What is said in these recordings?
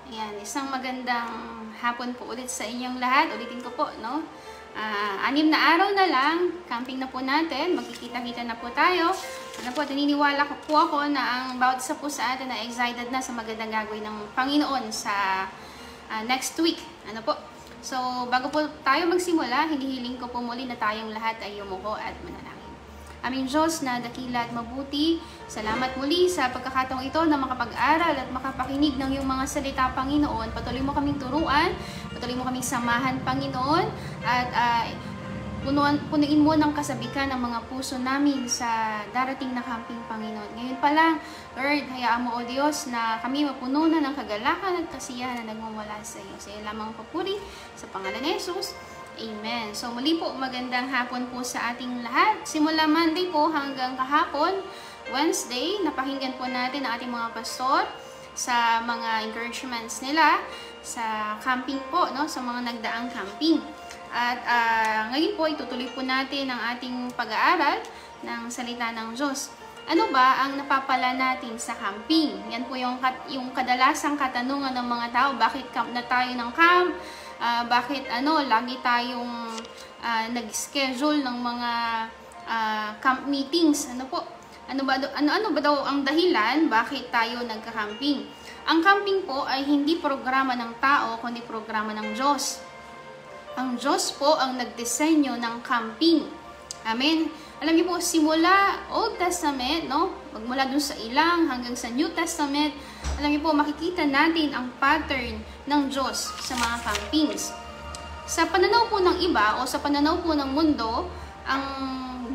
Ayan, isang magandang hapon po ulit sa inyong lahat. Ulitin ko po, no? 6 na araw na lang, camping na po natin, magkikita-kita na po tayo. Ano po, naniniwala po ako na ang bawat isa po sa atin na excited na sa magandang gagawin ng Panginoon sa next week. Ano po? So, bago po tayo magsimula, hinihiling ko po muli na tayong lahat ay yumuko at manalangin. Aming Diyos na dakila at mabuti, salamat muli sa pagkakataong ito na makapag-aral at makapakinig ng iyong mga salita, Panginoon. Patuloy mo kaming turuan, patuloy mo kaming samahan, Panginoon, at punuin mo ng kasabikan ang mga puso namin sa darating na camping, Panginoon. Ngayon pa lang, Lord, hayaan mo, O Diyos, na kami mapuno na ng kagalakan at kasiyahan na nagmumula sa iyo. Sa iyo lamang papuri, sa pangalan ni Jesus. Amen. So muli po, magandang hapon po sa ating lahat. Simula Monday po hanggang kahapon, Wednesday, napakinggan po natin ang ating mga pastor sa mga encouragements nila sa camping po, no? Sa mga nagdaang camping. At ngayon po, itutuloy po natin ang ating pag-aaral ng salita ng Diyos. Ano ba ang napapala natin sa camping? Yan po yung kadalasang katanungan ng mga tao. Bakit camp na tayo ng camp? Bakit lagi tayong nag-schedule ng mga camp meetings? Ano ba daw ang dahilan bakit tayo nagka-camping? Ang camping po ay hindi programa ng tao, kundi programa ng Diyos. Ang Diyos po ang nagdisenyo ng camping. Amen. Alam niyo po, simula Old Testament, no? Magmula dun sa ilang hanggang sa New Testament, alam niyo po, makikita natin ang pattern ng Diyos sa mga campings. Sa pananaw po ng iba o sa pananaw po ng mundo, ang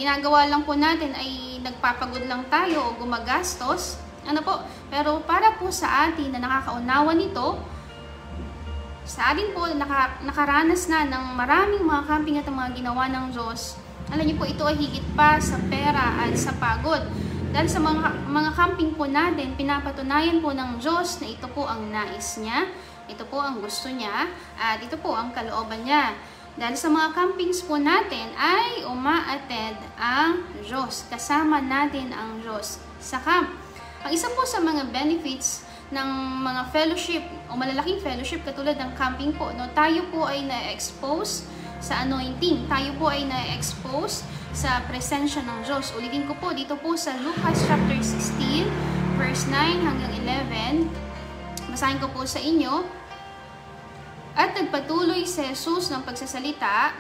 ginagawa lang po natin ay nagpapagod lang tayo o gumagastos. Ano po? Pero para po sa atin na nakakaunawa nito, sa atin po nakaranas na ng maraming mga camping at mga ginawa ng Diyos. Alam niyo po, ito ay higit pa sa pera at sa pagod. Dahil sa mga camping po natin, pinapatunayan po ng Diyos na ito po ang nais niya, ito po ang gusto niya, at ito po ang kalooban niya. Dahil sa mga campings po natin ay uma-attend ang Diyos. Kasama natin ang Diyos sa camp. Ang isa po sa mga benefits ng mga fellowship o malalaking fellowship katulad ng camping po, no, tayo po ay na-expose sa anointing. Tayo po ay na-expose sa presensya ng Diyos. Ulitin ko po, dito po sa Lucas chapter 16, verse 9 hanggang 11. Basahin ko po sa inyo. At nagpatuloy si Jesus ng pagsasalita,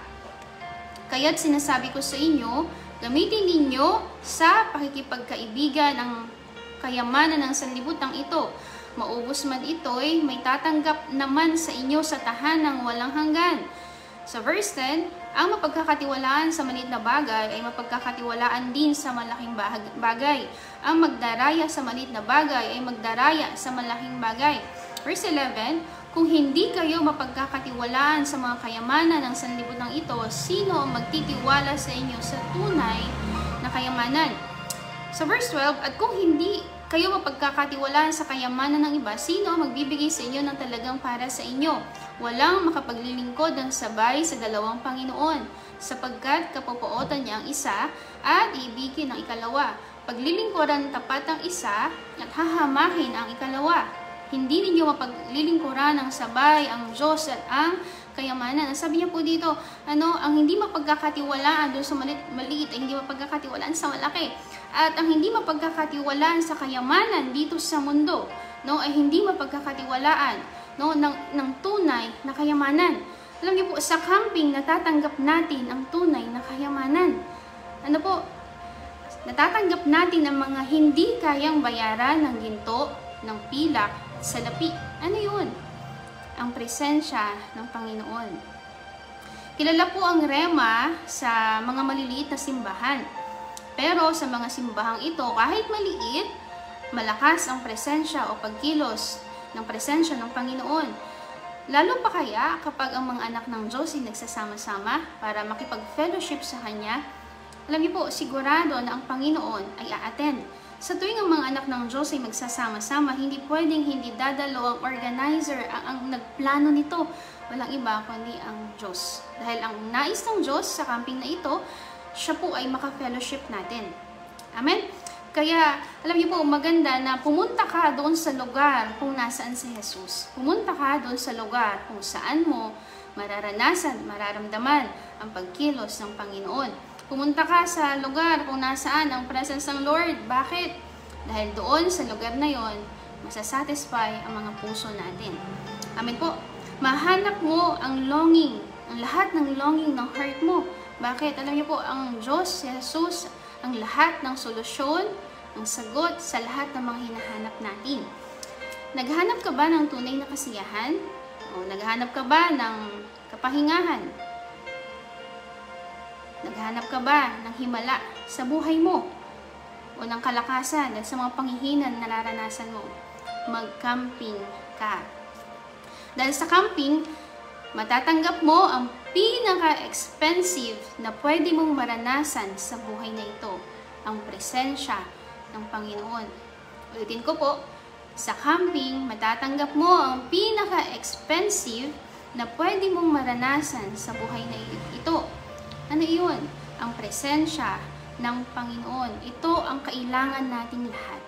kaya't sinasabi ko sa inyo, gamitin ninyo sa pakikipagkaibigan ang kayamanan ng sanlibutan ito. Maubos man ito'y may tatanggap naman sa inyo sa tahanang walang hanggan. Sa verse 10, ang mapagkakatiwalaan sa maliit na bagay ay mapagkakatiwalaan din sa malaking bagay. Ang magdaraya sa maliit na bagay ay magdaraya sa malaking bagay. Verse 11, kung hindi kayo mapagkakatiwalaan sa mga kayamanan ng sanlibutan ito, sino ang magtitiwala sa inyo sa tunay na kayamanan? Sa verse 12, at kung hindi kayo mapagkakatiwalaan sa kayamanan ng iba, sino ang magbibigay sa inyo ng talagang para sa inyo? Walang makapaglilingkod ng sabay sa dalawang Panginoon, sapagkat kapupuotan niya ang isa at iibigin ang ikalawa. Paglilingkuran tapat ang isa at hahamahin ang ikalawa. Hindi ninyo mapaglilingkuran ng sabay ang Diyos at ang kayamanan. Ang sabi niya po dito, ang hindi mapagkakatiwalaan doon sa maliit ay hindi mapagkakatiwalaan sa malaki. At ang hindi mapagkakatiwalaan sa kayamanan dito sa mundo, no, ay hindi mapagkakatiwalaan, no, ng tunay na kayamanan. Alam niyo po, sa camping natatanggap natin ang tunay na kayamanan. Ano po? Natatanggap natin ang mga hindi kayang bayaran ng ginto, ng pilak, at salapi. Ano yun? Ang presensya ng Panginoon. Kilala po ang rema sa mga maliliit na simbahan. Pero sa mga simbahang ito, kahit maliit, malakas ang presensya o pagkilos ng presensya ng Panginoon. Lalo pa kaya kapag ang mga anak ng Diyos ay nagsasama-sama para makipag-fellowship sa Kanya, alam niyo po, sigurado na ang Panginoon ay a-attend. Sa tuwing ang mga anak ng Diyos ay magsasama-sama, hindi pwedeng hindi dadalo ang organizer, ang nagplano nito. Walang iba kundi ang Diyos. Dahil ang nais ng Diyos sa camping na ito, siya po ay maka-fellowship natin. Amen? Kaya, alam niyo po, maganda na pumunta ka doon sa lugar kung nasaan si Jesus. Pumunta ka doon sa lugar kung saan mo mararanasan, mararamdaman ang pagkilos ng Panginoon. Pumunta ka sa lugar kung nasaan ang presence ng Lord. Bakit? Dahil doon sa lugar na yon, masasatisfy ang mga puso natin. Amen po. Mahanap mo ang longing, ang lahat ng longing ng heart mo. Bakit? Alam niyo po, ang Diyos, si Jesus, ang lahat ng solusyon, ang sagot sa lahat ng mga hinahanap natin. Naghanap ka ba ng tunay na kasiyahan? O naghanap ka ba ng kapahingahan? Naghanap ka ba ng himala sa buhay mo? O ng kalakasan at sa mga panghihinan na nararanasan mo? Mag-camping ka. Dahil sa camping, matatanggap mo ang pinaka-expensive na pwede mong maranasan sa buhay na ito, ang presensya ng Panginoon. Ulitin ko po, sa camping, matatanggap mo ang pinaka-expensive na pwede mong maranasan sa buhay na ito. Ano iyon? Ang presensya ng Panginoon. Ito ang kailangan nating lahat.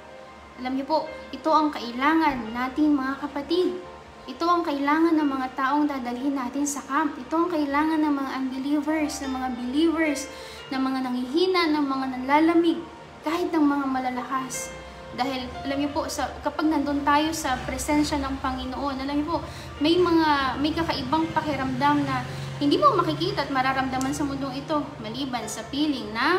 Alam niyo po, ito ang kailangan nating mga kapatid. Ito ang kailangan ng mga taong dadalhin natin sa camp. Ito ang kailangan ng mga unbelievers, ng mga believers, ng mga nanghihina, ng mga nanlalamig, kahit ng mga malalakas. Dahil, alam niyo po, kapag nandun tayo sa presensya ng Panginoon, alam niyo po, may kakaibang pakiramdam na hindi mo makikita at mararamdaman sa mundong ito, maliban sa piling ng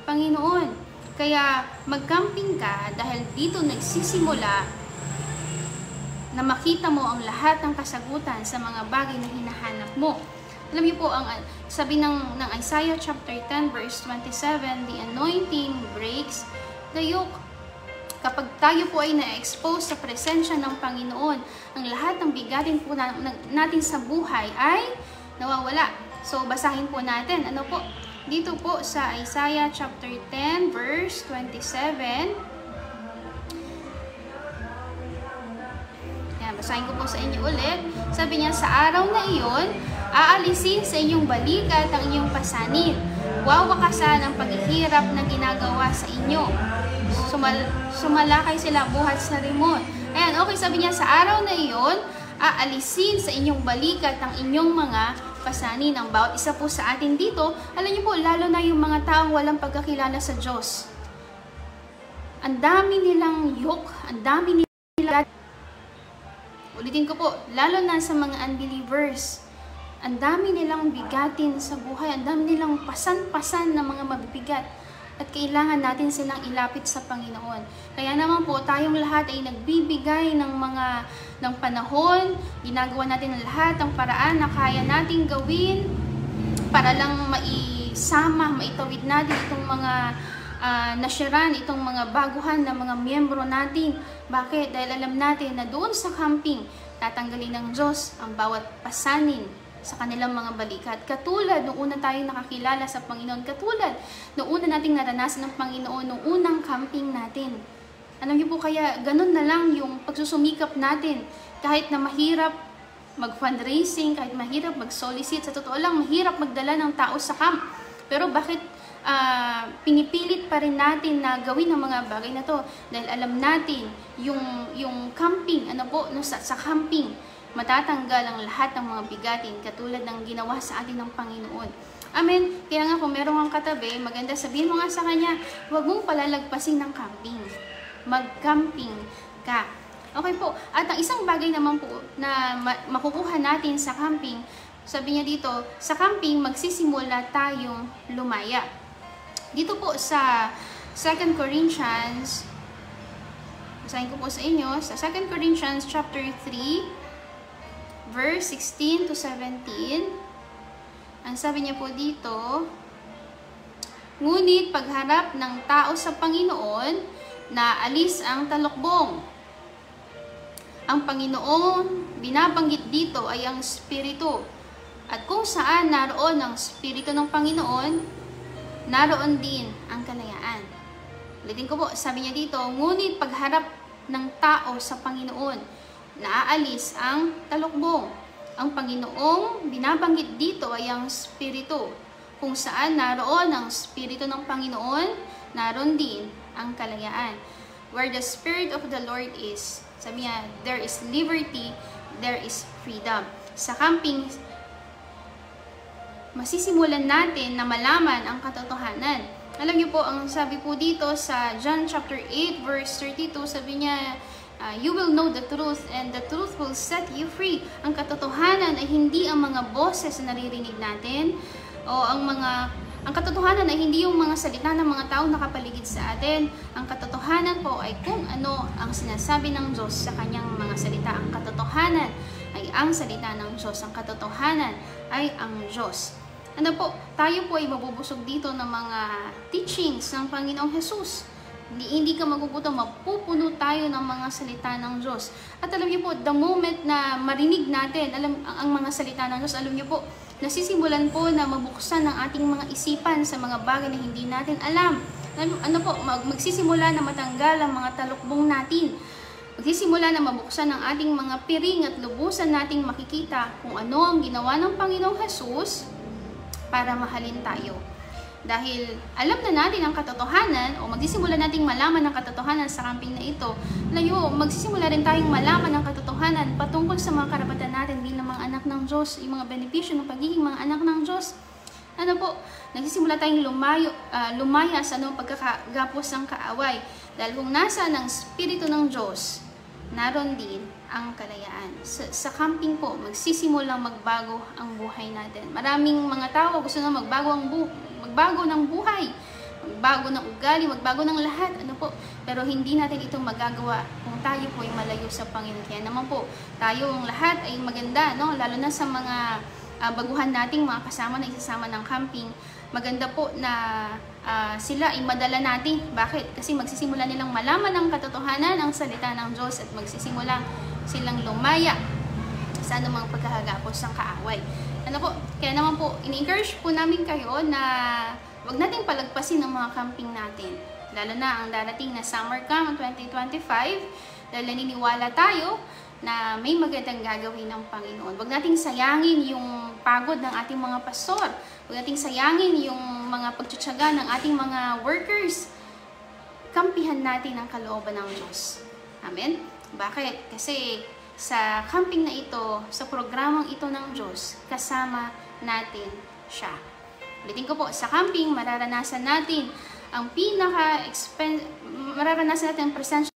Panginoon. Kaya, mag-camping ka dahil dito nagsisimula na makita mo ang lahat ng kasagutan sa mga bagay na hinahanap mo. Alam niyo po, ang sabi ng Isaiah chapter 10 verse 27, the anointing breaks the yoke. Kapag tayo po ay na-expose sa presensya ng Panginoon, ang lahat ng bigatin po natin sa buhay ay nawawala. So, basahin po natin. Ano po? Dito po sa Isaiah chapter 10 verse 27, basahin ko po sa inyo ulit. Sabi niya, sa araw na iyon, aalisin sa inyong balikat ang inyong pasanin. Wawakasan ang paghihirap na ginagawa sa inyo. Sumalakay sila buhat sa rimon. Ayan, okay, sabi niya, sa araw na iyon, aalisin sa inyong balikat ang inyong mga pasanin. Ang bawat isa po sa atin dito, alam niyo po, lalo na yung mga taong walang pagkakilala sa Diyos. Ang dami nilang yoke, ang dami nilang ulitin ko po, lalo na sa mga unbelievers, ang dami nilang bigatin sa buhay, ang dami nilang pasan-pasan na mga mabibigat at kailangan natin silang ilapit sa Panginoon. Kaya naman po, tayong lahat ay nagbibigay ng panahon, ginagawa natin ang lahat ng paraan na kaya nating gawin para lang maitawid natin itong mga nasyaran, itong mga baguhan na mga miyembro natin. Bakit? Dahil alam natin na doon sa camping, tatanggalin ng Diyos ang bawat pasanin sa kanilang mga balikat. Katulad nung una tayong nakakilala sa Panginoon, katulad nung una nating naranasan ng Panginoon, nung unang camping natin. Alam niyo po, kaya ganun na lang yung pagsusumikap natin. Kahit na mahirap mag-fundraising, kahit mahirap mag-solicit, sa totoo lang, mahirap magdala ng tao sa camp. Pero bakit pinipilit pa rin natin na gawin ang mga bagay na to? Dahil alam natin yung camping, sa camping, matatanggal ang lahat ng mga bigatin katulad ng ginawa sa atin ng Panginoon. Amen. Kaya nga kung meron kang katabi, maganda sabihin mo nga sa kanya, huwag mong palalagpasin ng camping. Mag-camping ka. Okay po. At ang isang bagay naman po na makukuha natin sa camping, sabi niya dito, sa camping magsisimula tayong lumaya. Dito po sa 2 Corinthians, basahin ko po sa inyo, sa 2 Corinthians chapter 3, verse 16 to 17, ang sabi niya po dito, ngunit pagharap ng tao sa Panginoon, naalis ang talokbong. Ang Panginoon, binabanggit dito ay ang Espiritu. At kung saan naroon ang Espiritu ng Panginoon, naroon din ang kalayaan. Ulitin ko po, sabi niya dito, ngunit pagharap ng tao sa Panginoon, naaalis ang talokbong. Ang Panginoong binabanggit dito ay ang Espiritu. Kung saan naroon ang Espiritu ng Panginoon, naroon din ang kalayaan. Where the Spirit of the Lord is, sabi niya, there is liberty, there is freedom. Sa camping, masisimulan natin na malaman ang katotohanan. Alam niyo po, ang sabi po dito sa John chapter 8 verse 32, sabi niya, you will know the truth and the truth will set you free. Ang katotohanan ay hindi ang mga boses na naririnig natin o ang katotohanan ay hindi yung mga salita ng mga tao nakapaligid sa atin. Ang katotohanan po ay kung ano ang sinasabi ng Diyos sa kanyang mga salita. Ang katotohanan ay ang salita ng Diyos. Ang katotohanan ay ang Diyos. Ano po, tayo po ay mabubusog dito ng mga teachings ng Panginoong Jesus. Hindi ka magugutom, mapupuno tayo ng mga salita ng Diyos. At alam niyo po, the moment na marinig natin ang mga salita ng Diyos, alam niyo po, nasisimulan po na mabuksan ang ating mga isipan sa mga bagay na hindi natin alam. Ano po, magsisimula na matanggal ang mga talukbong natin. Magsisimula na mabuksan ang ating mga piring at lubusan nating makikita kung ano ang ginawa ng Panginoong Jesus para mahalin tayo. Dahil alam na natin ang katotohanan o magsisimula nating malaman ang katotohanan sa camping na ito, magsisimula rin tayong malaman ang katotohanan patungkol sa mga karapatan natin bilang mga anak ng Diyos, yung mga benepisyo ng pagiging mga anak ng Diyos. Ano po, nagsisimula tayong lumaya sa pagkakagapos ng kaaway. Dahil kung nasa ng Espiritu ng Diyos, naroon din ang kalayaan. Sa camping po, magsisimulang magbago ang buhay natin. Maraming mga tao gusto na magbago ng buhay, magbago ng ugali, magbago ng lahat, pero hindi natin ito magagawa kung tayo po ay malayo sa Panginoon. Kaya naman po, tayong lahat ay maganda, lalo na sa mga baguhan nating mga kasama na isasama ng camping, maganda po na sila ay madala natin. Bakit? Kasi magsisimula nilang malaman ang katotohanan, ang salita ng Diyos, at magsisimula silang lumaya sa anumang pagkakagapos ng kaaway. Kaya naman po, ini-encourage po namin kayo na wag nating palagpasin ang mga camping natin. Lalo na ang darating na Summer Camp 2025, dahil naniniwala tayo na may magandang gagawin ng Panginoon. Wag nating sayangin yung pagod ng ating mga pastor. Wag nating sayangin yung mga pagtutsaga ng ating mga workers. Kampihan natin ang kalooban ng Diyos. Amen? Bakit? Kasi sa camping na ito, sa programang ito ng Diyos, kasama natin siya. Ulitin ko po, sa camping, mararanasan natin ang mararanasan natin ang presensya.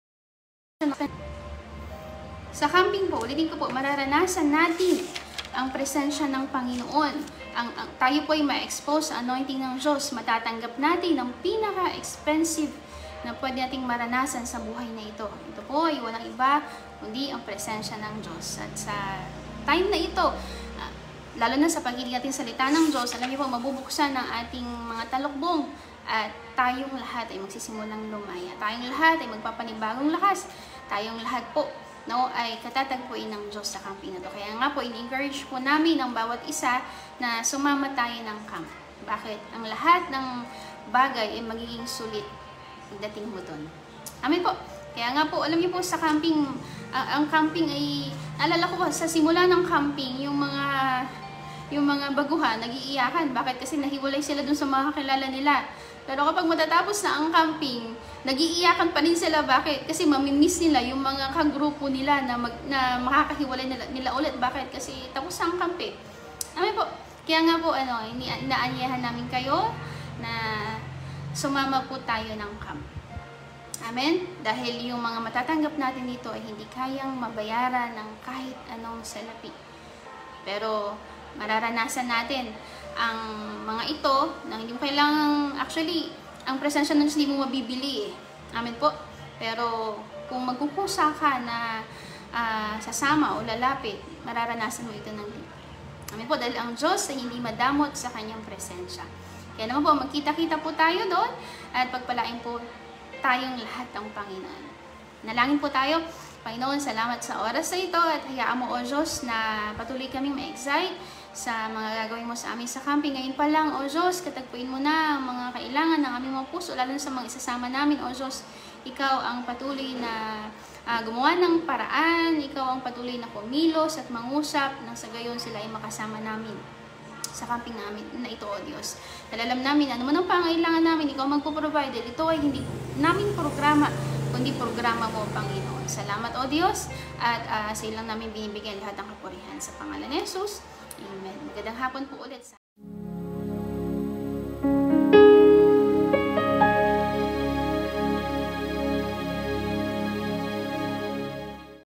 Sa camping po, ulitin ko po, mararanasan natin ang presensya ng Panginoon. Tayo po ay ma-expose sa anointing ng Diyos. Matatanggap natin ang pinaka-expensive na pwede nating maranasan sa buhay na ito. Ito po ay walang iba kundi ang presensya ng Diyos. At sa time na ito, lalo na sa pagiging ating salita ng Diyos, alam niyo po, mabubuksan ang ating mga talukbong at tayong lahat ay magsisimulang lumaya. Tayong lahat ay magpapanibagong lakas. Tayong lahat po ay katatagpuin ng Diyos sa camping na ito. Kaya nga po, in-encourage po namin ang bawat isa na sumama tayo ng camp. Bakit? Ang lahat ng bagay ay magiging sulit pagdating mo doon. Amen po. Kaya nga po, alam niyo po sa camping, ang camping ay, naalala ko po, sa simula ng camping, yung mga baguhan, nag-iiyakan. Bakit? Kasi nahiwalay sila dun sa mga kakilala nila. Pero kapag matatapos na ang camping, nag-iiyakan pa rin sila. Bakit? Kasi mamimiss nila yung mga kagrupo nila na makakahiwalay nila ulit. Bakit? Kasi tapos na ang camping. Amen po. Kaya nga po, inaanyahan namin kayo na sumama po tayo ng camp. Amen? Dahil yung mga matatanggap natin dito ay hindi kayang mabayaran ng kahit anong salapi. Pero mararanasan natin ang mga ito na hindi mo kailangang, actually, ang presensya ng Diyos hindi mo mabibili eh. Amen po? Pero kung magkukusa ka na sasama o lalapit, mararanasan mo ito ng dito. Amen po? Dahil ang Diyos ay hindi madamot sa kanyang presensya. Kaya naman po, magkita-kita po tayo doon at pagpalain po tayong lahat ng Panginoon. Nalangin po tayo. Panginoon, salamat sa oras na ito at hayaan mo, O Diyos, na patuloy kaming ma-excite sa mga gagawin mo sa amin sa camping. Ngayon pa lang, O Diyos, katagpuin mo na ang mga kailangan ng aming mga puso, lalo sa mga isasama namin, O Diyos. Ikaw ang patuloy na gumawa ng paraan, ikaw ang patuloy na kumilos at mangusap nang sa gayon sila ay makasama namin sa camping namin na ito, O Diyos. Dahil alam namin, ano man ang pangailangan namin, Ikaw magpo-provide. Ito ay hindi namin programa, kundi programa mo, Panginoon. Salamat, O Diyos, at sa ilang namin binibigyan lahat ng kapurihan sa pangalan ni Jesus. Amen. Magandang hapon po ulit sa